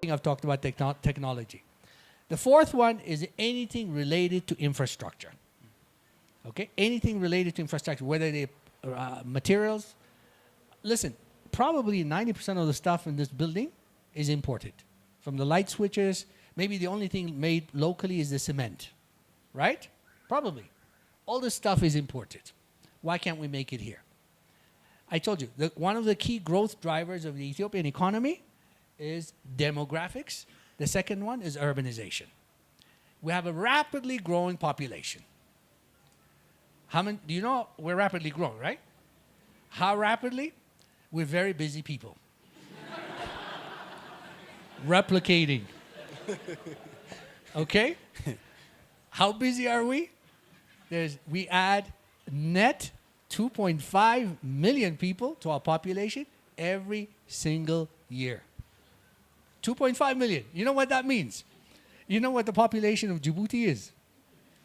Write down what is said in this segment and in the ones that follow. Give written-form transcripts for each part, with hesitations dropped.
I've talked about technology. The fourth one is anything related to infrastructure. Okay, anything related to infrastructure, whether they materials. Listen, probably 90% of the stuff in this building is imported. From the light switches, maybe the only thing made locally is the cement, right? Probably. All this stuff is imported. Why can't we make it here? I told you, one of the key growth drivers of the Ethiopian economy is demographics. The second one is urbanization. We have a rapidly growing population. How many, do you know we're rapidly growing, right? How rapidly? We're very busy people. Replicating. Okay? How busy are we? We add net 2.5 million people to our population every single year. 2.5 million. You know what that means? You know what the population of Djibouti is?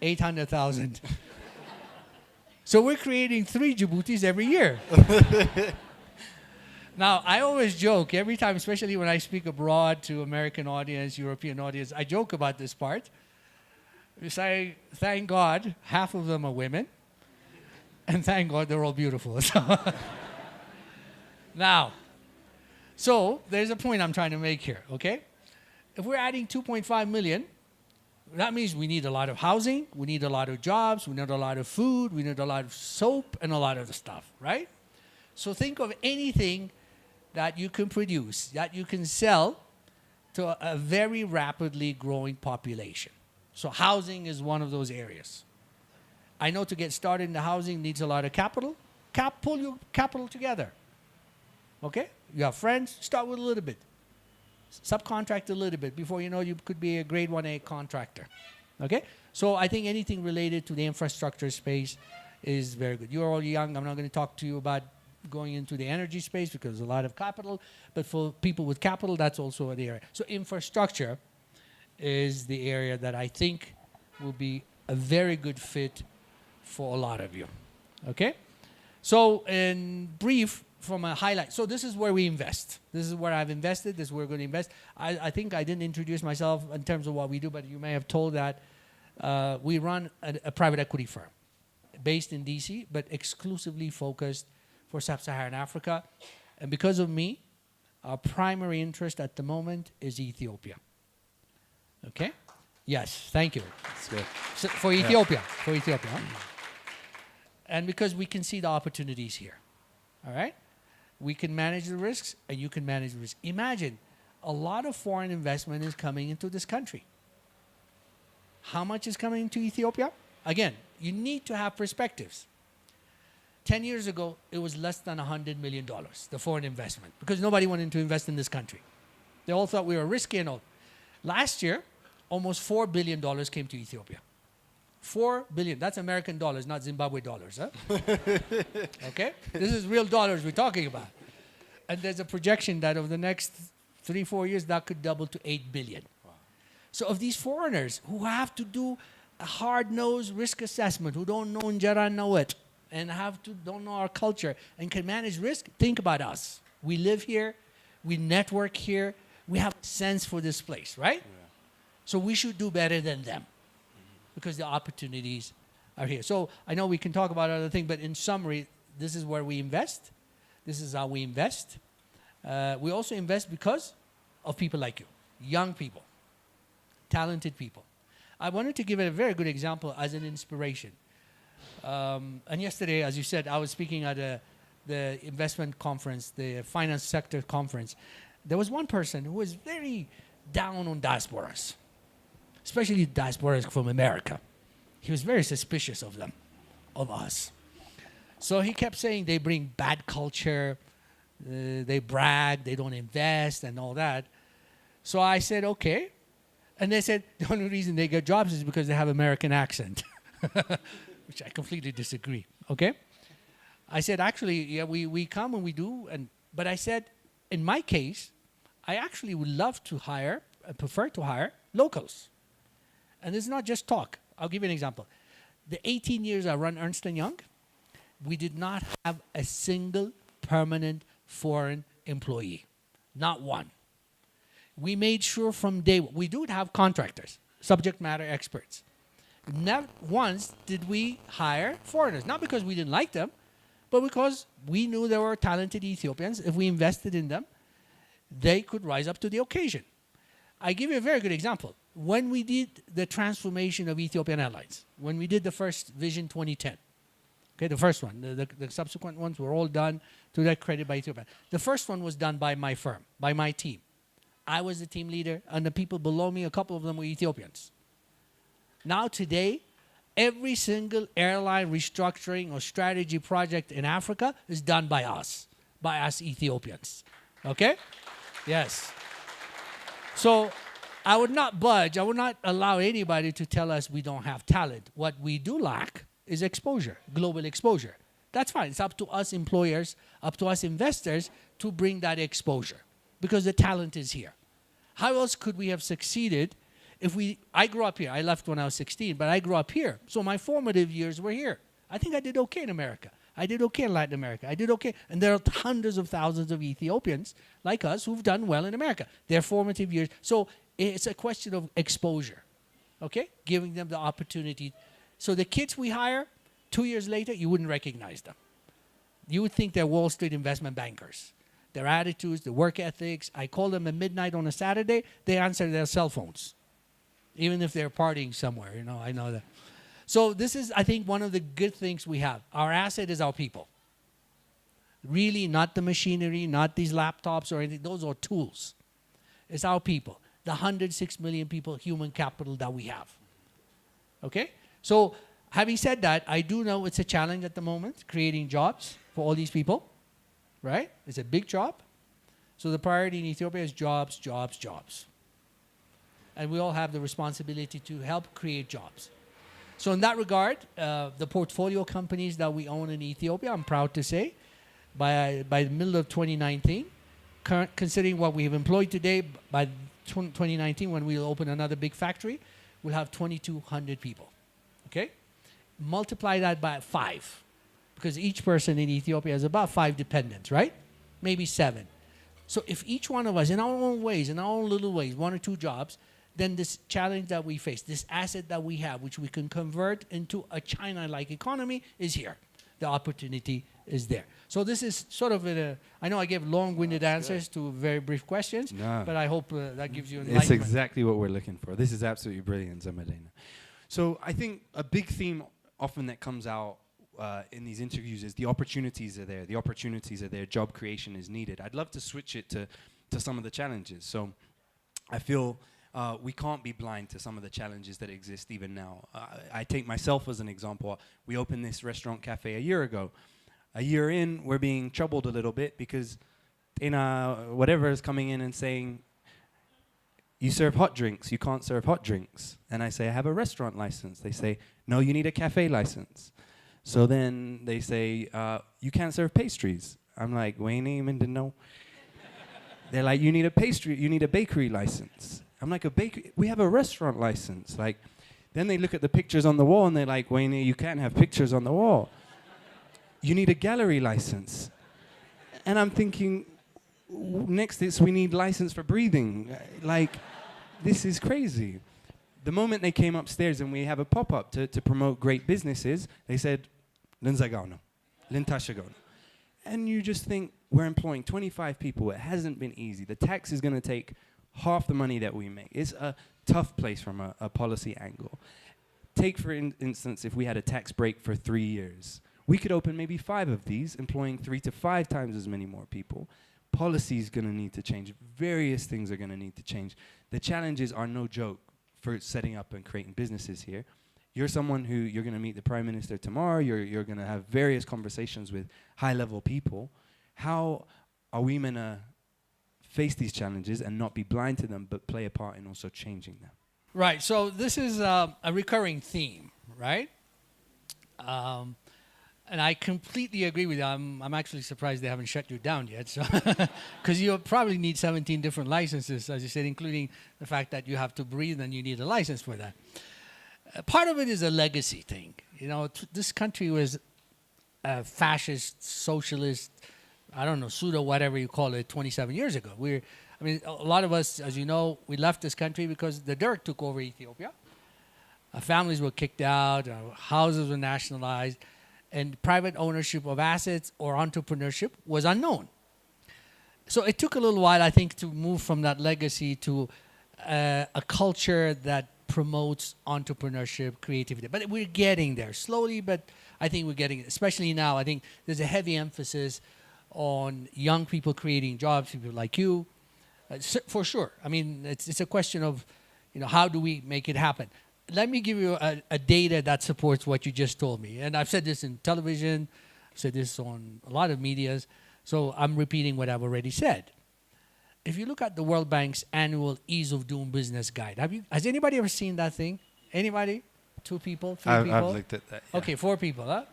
800,000. So we're creating 3 Djiboutis every year. Now, I always joke every time, especially when I speak abroad to American audience, European audience, I joke about this part. I say, thank God, half of them are women. And thank God they're all beautiful. Now, so there's a point I'm trying to make here, okay? If we're adding 2.5 million, that means we need a lot of housing, we need a lot of jobs, we need a lot of food, we need a lot of soap, and a lot of stuff, right? So think of anything that you can produce, that you can sell to a very rapidly growing population. So housing is one of those areas. I know to get started in the housing needs a lot of capital. Pull your capital together. Okay? You have friends, start with a little bit. Subcontract a little bit. Before you know, you could be a grade 1A contractor. Okay? So I think anything related to the infrastructure space is very good. You're all young. I'm not going to talk to you about going into the energy space because there's a lot of capital. But for people with capital, that's also the area. So infrastructure is the area that I think will be a very good fit for a lot of you. Okay? So in brief, from a highlight. So this is where we invest. This is where I've invested. This is where we're going to invest. I think I didn't introduce myself in terms of what we do, but you may have told that we run a private equity firm based in DC, but exclusively focused for Sub-Saharan Africa. And because of me, our primary interest at the moment is Ethiopia. Okay? Yes, thank you. That's good. So for Ethiopia, for Ethiopia. Huh? And because we can see the opportunities here. All right? We can manage the risks, and you can manage the risks. Imagine, a lot of foreign investment is coming into this country. How much is coming into Ethiopia? Again, you need to have perspectives. 10 years ago, it was less than $100 million, the foreign investment, because nobody wanted to invest in this country. They all thought we were risky and all. Last year, almost $4 billion came to Ethiopia. 4 billion. That's American dollars, not Zimbabwe dollars. Huh? Okay? This is real dollars we're talking about. And there's a projection that over the next 3-4 years, that could double to 8 billion. Wow. So of these foreigners who have to do a hard-nosed risk assessment, who don't know Njara know it, and don't know our culture, and can manage risk, think about us. We live here. We network here. We have a sense for this place, right? Yeah. So we should do better than them. Because the opportunities are here. So I know we can talk about other things, but in summary, this is where we invest. This is how we invest. We also invest because of people like you, young people, talented people. I wanted to give it a very good example as an inspiration. And yesterday, as you said, I was speaking at the investment conference, the finance sector conference. There was one person who was very down on diasporas, especially diasporas from America. He was very suspicious of them, of us. So he kept saying they bring bad culture, they brag, they don't invest and all that. So I said, okay. And they said the only reason they get jobs is because they have American accent, which I completely disagree, okay? I said, actually, yeah, we come and we do, but I said, in my case, I actually would love to hire, prefer to hire locals. And this is not just talk. I'll give you an example. The 18 years I run Ernst & Young, we did not have a single permanent foreign employee. Not one. We made sure from day one, we do have contractors, subject matter experts. Never once did we hire foreigners, not because we didn't like them, but because we knew there were talented Ethiopians. If we invested in them, they could rise up to the occasion. I give you a very good example. When we did the transformation of Ethiopian Airlines, when we did the first Vision 2010, okay, the first one, the subsequent ones were all done to their credit by Ethiopia. The first one was done by my firm, by my team. I was the team leader, and the people below me, a couple of them were Ethiopians. Now today, every single airline restructuring or strategy project in Africa is done by us Ethiopians. Okay? Yes. So I would not budge. I would not allow anybody to tell us we don't have talent. What we do lack is exposure, global exposure. That's fine. It's up to us employers, up to us investors to bring that exposure because the talent is here. How else could we have succeeded if I grew up here. I left when I was 16, but I grew up here. So my formative years were here. I think I did okay in America. I did okay in Latin America. I did okay. And there are hundreds of thousands of Ethiopians like us who've done well in America. Their formative years. So it's a question of exposure, okay? Giving them the opportunity. So the kids we hire, 2 years later, you wouldn't recognize them. You would think they're Wall Street investment bankers. Their attitudes, their work ethics. I call them at midnight on a Saturday. They answer their cell phones, even if they're partying somewhere. You know, I know that. So this is, I think, one of the good things we have. Our asset is our people. Really, not the machinery, not these laptops or anything. Those are tools. It's our people. The 106 million people, human capital that we have. Okay? So having said that, I do know it's a challenge at the moment, creating jobs for all these people. Right? It's a big job. So the priority in Ethiopia is jobs, jobs, jobs. And we all have the responsibility to help create jobs. So in that regard, the portfolio companies that we own in Ethiopia, I'm proud to say, by the middle of 2019, considering what we have employed today, by 2019, when we'll open another big factory, we'll have 2,200 people. Okay? Multiply that by 5. Because each person in Ethiopia has about 5 dependents, right? Maybe 7. So if each one of us, in our own ways, in our own little ways, 1 or 2 jobs, then this challenge that we face, this asset that we have, which we can convert into a China-like economy, is here. The opportunity is there. So this is sort of I know I gave long-winded answers to very brief questions, but I hope that gives you enlightenment. It's exactly what we're looking for. This is absolutely brilliant, Zemedeneh. So I think a big theme often that comes out in these interviews is the opportunities are there. The opportunities are there. Job creation is needed. I'd love to switch it to some of the challenges. So I feel we can't be blind to some of the challenges that exist even now. I take myself as an example. We opened this restaurant cafe a year ago. A year in, we're being troubled a little bit because whatever is coming in and saying, you serve hot drinks, you can't serve hot drinks. And I say, I have a restaurant license. They say, no, you need a cafe license. So then they say, you can't serve pastries. I'm like, wait, no. They're like, you need a bakery license. I'm like, a bakery? We have a restaurant license. Like, then they look at the pictures on the wall and they're like, Wayne, you can't have pictures on the wall. You need a gallery license. And I'm thinking, next is we need license for breathing. Like, this is crazy. The moment they came upstairs and we have a pop-up to promote great businesses, they said, Linzagano, Lintashagono. And you just think, we're employing 25 people. It hasn't been easy. The tax is going to take half the money that we make. It's a tough place from a policy angle. Take, for instance, if we had a tax break for 3 years. We could open maybe 5 of these, employing 3 to 5 times as many more people. Policy is going to need to change. Various things are going to need to change. The challenges are no joke for setting up and creating businesses here. You're someone who you're going to meet the Prime Minister tomorrow. You're going to have various conversations with high-level people. How are we going to face these challenges and not be blind to them, but play a part in also changing them? Right. So this is a recurring theme, right? And I completely agree with you. I'm actually surprised they haven't shut you down yet. So, because you probably need 17 different licenses, as you said, including the fact that you have to breathe and you need a license for that. Part of it is a legacy thing. You know, this country was fascist, socialist, I don't know, pseudo whatever you call it, 27 years ago. I mean, a lot of us, as you know, we left this country because the dirt took over Ethiopia. Our families were kicked out, our houses were nationalized, and private ownership of assets or entrepreneurship was unknown. So it took a little while, I think, to move from that legacy to a culture that promotes entrepreneurship, creativity. But we're getting there slowly, but I think we're getting it. Especially now, I think there's a heavy emphasis on young people creating jobs, people like you, for sure. I mean, it's a question of, how do we make it happen? Let me give you a data that supports what you just told me. And I've said this in television, I've said this on a lot of medias, so I'm repeating what I've already said. If you look at the World Bank's annual Ease of Doing Business guide, has anybody ever seen that thing? Anybody? 2 people? 3 people? I've looked at that. Yeah. Okay, 4 people, huh?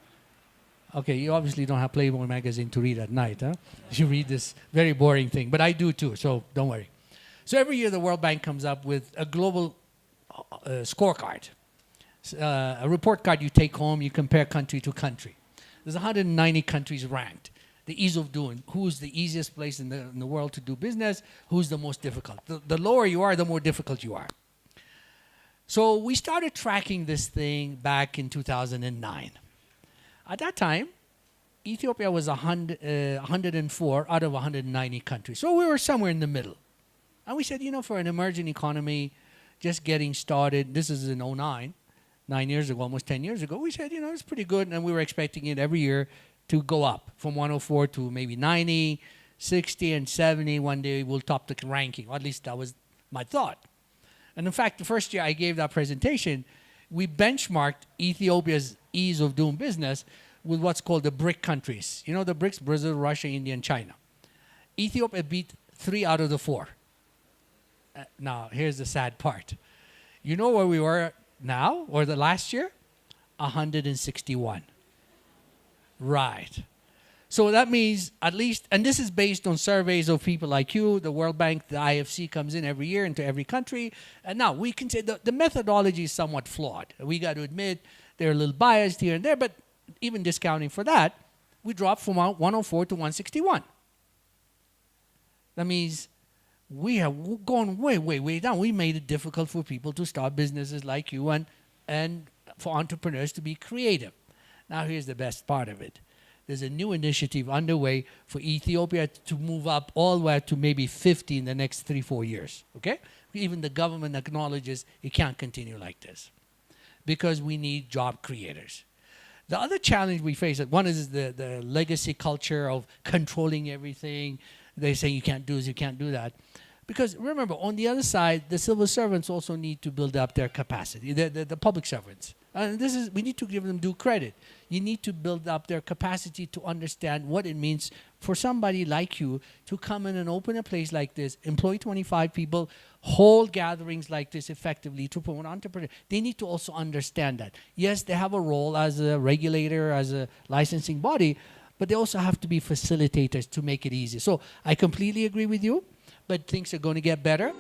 Okay, you obviously don't have Playboy magazine to read at night, huh? You read this very boring thing, but I do too, so don't worry. So every year the World Bank comes up with a global scorecard, a report card you take home, you compare country to country. There's 190 countries ranked. The ease of doing, who's the easiest place in the world to do business, who's the most difficult. The lower you are, the more difficult you are. So we started tracking this thing back in 2009. At that time, Ethiopia was 104 out of 190 countries. So we were somewhere in the middle. And we said, for an emerging economy, just getting started, this is in 2009, 9 years ago, almost 10 years ago, we said, it's pretty good. And we were expecting it every year to go up from 104 to maybe 90, 60, and 70. One day we'll top the ranking. Or at least that was my thought. And in fact, the first year I gave that presentation, we benchmarked Ethiopia's ease of doing business with what's called the BRIC countries. The BRICS, Brazil, Russia, India, and China. Ethiopia beat 3 out of the 4. Now, here's the sad part. You know where we were now, or the last year? 161. Right. So that means at least, and this is based on surveys of people like you, the World Bank, the IFC comes in every year into every country. And now we can say the methodology is somewhat flawed. We got to admit they're a little biased here and there, but even discounting for that, we dropped from 104 to 161. That means we have gone way, way, way down. We made it difficult for people to start businesses like you and for entrepreneurs to be creative. Now here's the best part of it. There's a new initiative underway for Ethiopia to move up all the way to maybe 50 in the next 3-4 years, okay? Even the government acknowledges it can't continue like this because we need job creators. The other challenge we face, one is the legacy culture of controlling everything. They say you can't do this, you can't do that. Because remember, on the other side, the civil servants also need to build up their capacity, the public servants. And we need to give them due credit. You need to build up their capacity to understand what it means for somebody like you to come in and open a place like this, employ 25 people, hold gatherings like this effectively to promote entrepreneurs. They need to also understand that. Yes, they have a role as a regulator, as a licensing body, but they also have to be facilitators to make it easy. So I completely agree with you, but things are going to get better.